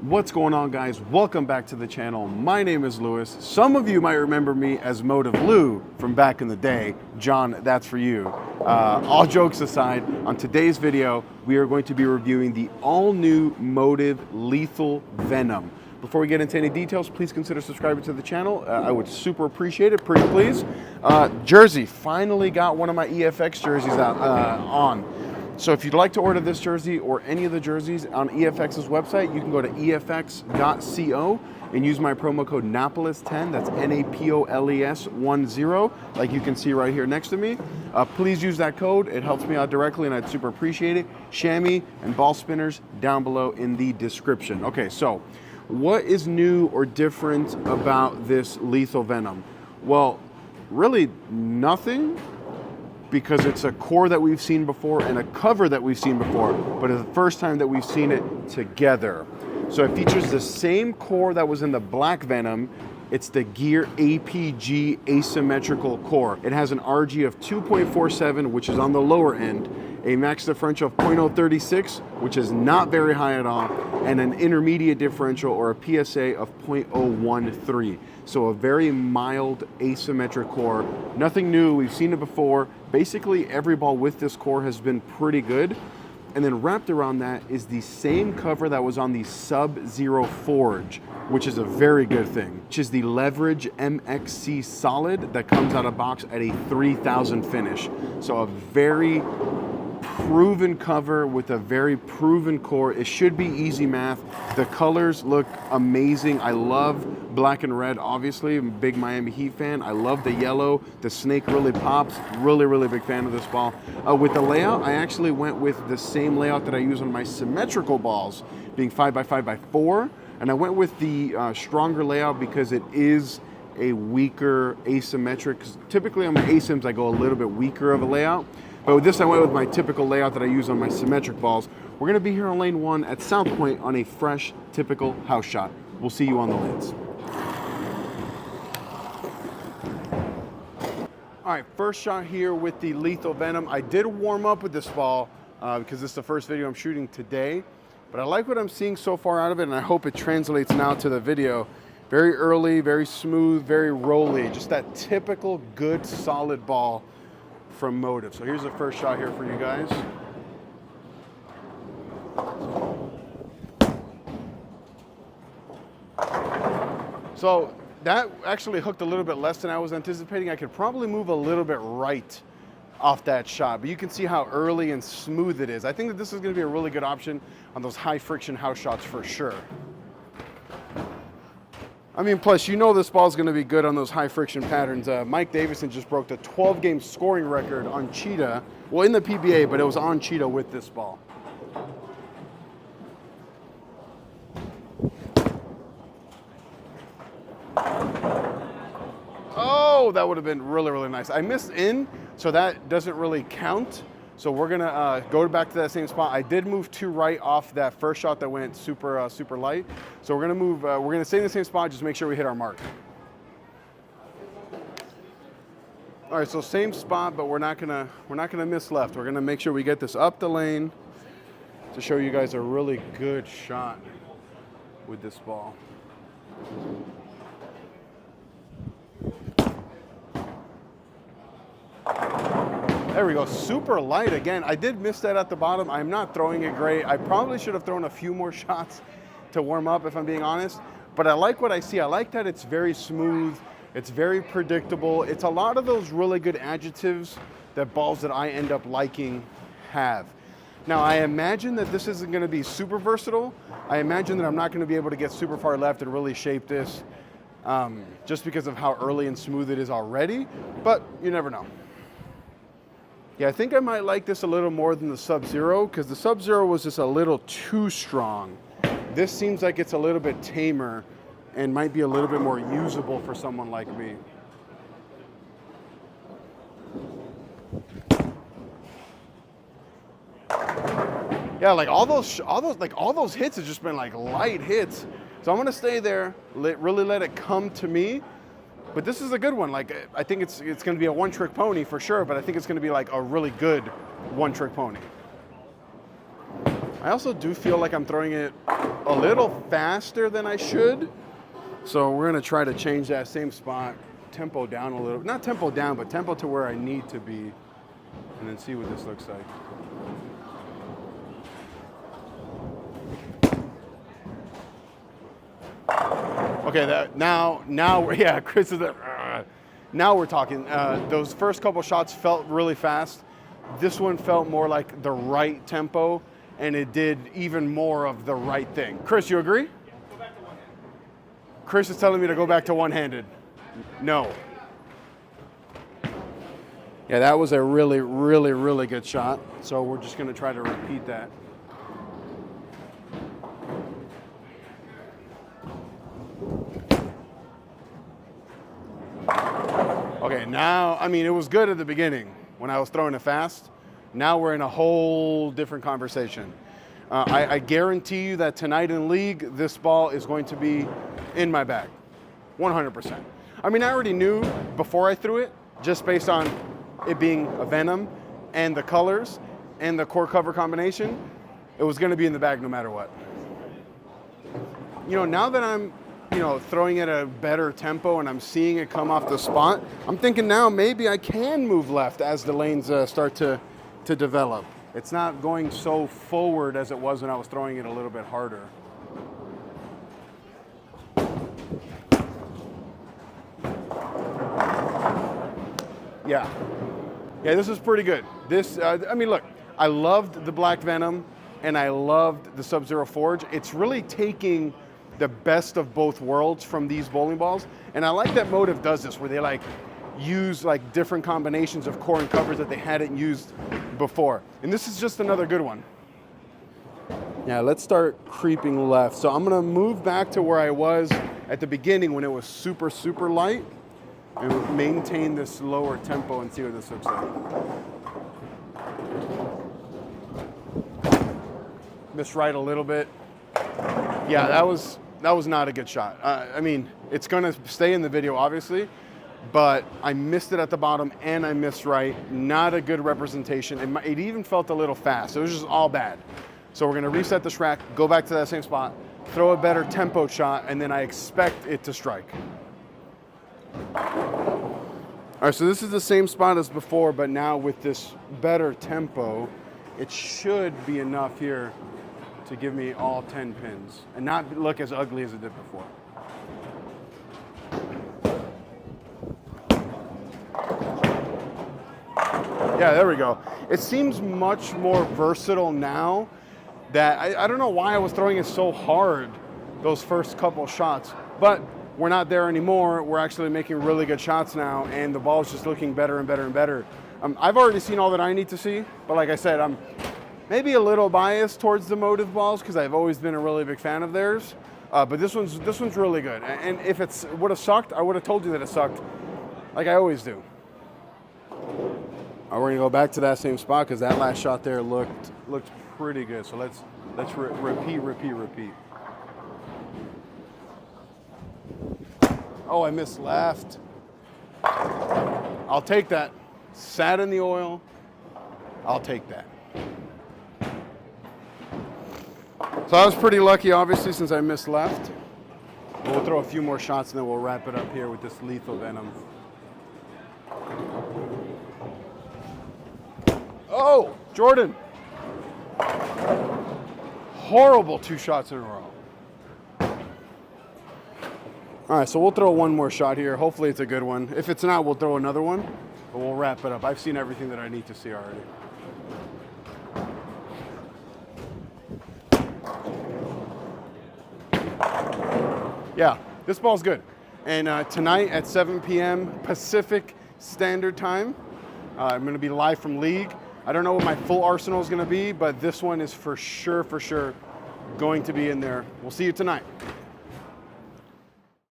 What's going on, guys? Welcome back to the channel. My name is Lewis. Some of you might remember me as Motiv Lou from back in the day. John, that's for you. All jokes aside, on today's video, we are going to be reviewing the all-new Motiv Lethal Venom. Before we get into any details, please consider subscribing to the channel. I would super appreciate it, pretty please. Jersey, finally got one of my EFX jerseys out on. So if you'd like to order this jersey or any of the jerseys on EFX's website, you can go to efx.co and use my promo code Napoles10, that's Napoles10, like you can see right here next to me. Please use that code, it helps me out directly and I'd super appreciate it. Chamois and ball spinners down below in the description. Okay, so what is new or different about this Lethal Venom? Well, really nothing, because it's a core that we've seen before and a cover that we've seen before, but it's the first time that we've seen it together. So it features the same core that was in the Black Venom. It's the Gear APG asymmetrical core. It has an RG of 2.47, which is on the lower end, a max differential of 0.036, which is not very high at all, and an intermediate differential or a PSA of 0.013. So a very mild asymmetric core. Nothing new, we've seen it before. Basically every ball with this core has been pretty good. And then wrapped around that is the same cover that was on the Sub-Zero Forge, which is a very good thing, which is the Leverage MXC Solid that comes out of box at a 3000 finish. So a very proven cover with a very proven core. It should be easy math. The colors look amazing. I love black and red, obviously. I'm a big Miami Heat fan. I love the yellow. The snake really pops. Really big fan of this ball. With the layout, I actually went with the same layout that I use on my symmetrical balls, being 5x5x4. And I went with the stronger layout because it is a weaker asymmetric. Typically on my asyms, I go a little bit weaker of a layout. But with this, I went with my typical layout that I use on my symmetric balls. We're gonna be here on lane 1 at South Point on a fresh, typical house shot. We'll see you on the lanes. All right, first shot here with the Lethal Venom. I did warm up with this ball because this is the first video I'm shooting today, but I like what I'm seeing so far out of it, and I hope it translates now to the video. Very early, very smooth, very rolly, just that typical good, solid ball from Motiv. So here's the first shot here for you guys. So that actually hooked a little bit less than I was anticipating. I could probably move a little bit right off that shot, but you can see how early and smooth it is. I think that this is going to be a really good option on those high friction house shots for sure. I mean, plus, you know this ball is going to be good on those high friction patterns. Mike Davison just broke the 12-game scoring record on Cheetah. Well, in the PBA, but it was on Cheetah with this ball. Oh, that would have been really nice. I missed in, so that doesn't really count. So we're gonna go back to that same spot. I did move to right off that first shot that went super light. So we're gonna move. We're gonna stay in the same spot. Just make sure we hit our mark. All right, so same spot, but we're not gonna miss left. We're gonna make sure we get this up the lane to show you guys a really good shot with this ball. There we go, super light again. I did miss that at the bottom. I'm not throwing it great. I probably should have thrown a few more shots to warm up, if I'm being honest. But I like what I see. I like that it's very smooth. It's very predictable. It's a lot of those really good adjectives that balls that I end up liking have. Now, I imagine that this isn't gonna be super versatile. I imagine that I'm not gonna be able to get super far left and really shape this just because of how early and smooth it is already, but you never know. Yeah, I think I might like this a little more than the Sub-Zero, because the Sub-Zero was just a little too strong. This seems like it's a little bit tamer and might be a little bit more usable for someone like me. Yeah, like all those hits have just been like light hits. So I'm gonna stay there, really let it come to me. But this is a good one. Like, I think it's going to be a one-trick pony for sure, but I think it's going to be like a really good one-trick pony. I also do feel like I'm throwing it a little faster than I should. So we're gonna try to change that same spot, tempo down a little. Not tempo down, but tempo to where I need to be. And then see what this looks like. Okay, now, yeah, Chris is there. Now we're talking. Those first couple shots felt really fast. This one felt more like the right tempo, and it did even more of the right thing. Chris, you agree? Yeah, go back to one-handed. Chris is telling me to go back to one-handed. No. Yeah, that was a really, really, really good shot. So we're just gonna try to repeat that. Okay, now, I mean, it was good at the beginning when I was throwing it fast. Now we're in a whole different conversation. I guarantee you that tonight in league, this ball is going to be in my bag, 100%. I mean, I already knew before I threw it, just based on it being a Venom and the colors and the core cover combination, it was gonna be in the bag no matter what. You know, now that I'm, throwing at a better tempo and I'm seeing it come off the spot, I'm thinking now maybe I can move left as the lanes start to develop. It's not going so forward as it was when I was throwing it a little bit harder. Yeah, this is pretty good. This, I mean, look, I loved the Black Venom and I loved the Sub-Zero Forge. It's really taking the best of both worlds from these bowling balls. And I like that Motiv does this, where they use different combinations of core and covers that they hadn't used before. And this is just another good one. Yeah, let's start creeping left. So I'm gonna move back to where I was at the beginning when it was super, super light, and maintain this lower tempo and see what this looks like. Missed right a little bit. Yeah, that was not a good shot. I mean, it's gonna stay in the video, obviously, but I missed it at the bottom and I missed right. Not a good representation. It even felt a little fast. It was just all bad. So we're gonna reset this rack, go back to that same spot, throw a better tempo shot, and then I expect it to strike. All right, so this is the same spot as before, but now with this better tempo, it should be enough here to give me all 10 pins and not look as ugly as it did before. Yeah, there we go. It seems much more versatile now. That I don't know why I was throwing it so hard those first couple shots, but we're not there anymore. We're actually making really good shots now, and the ball's just looking better and better and better. I've already seen all that I need to see, but like I said, I'm maybe a little biased towards the Motiv balls because I've always been a really big fan of theirs. But this one's really good. And if it would have sucked, I would have told you that it sucked, like I always do. We're gonna go back to that same spot because that last shot there looked pretty good. So let's repeat. Oh, I missed left. I'll take that. Sat in the oil. I'll take that. So I was pretty lucky, obviously, since I missed left. But we'll throw a few more shots and then we'll wrap it up here with this Lethal Venom. Oh, Jordan. Horrible 2 shots in a row. All right, so we'll throw one more shot here. Hopefully it's a good one. If it's not, we'll throw another one, but we'll wrap it up. I've seen everything that I need to see already. Yeah, this ball's good. And tonight at 7 p.m. Pacific Standard Time, I'm going to be live from League. I don't know what my full arsenal is going to be, but this one is for sure going to be in there. We'll see you tonight.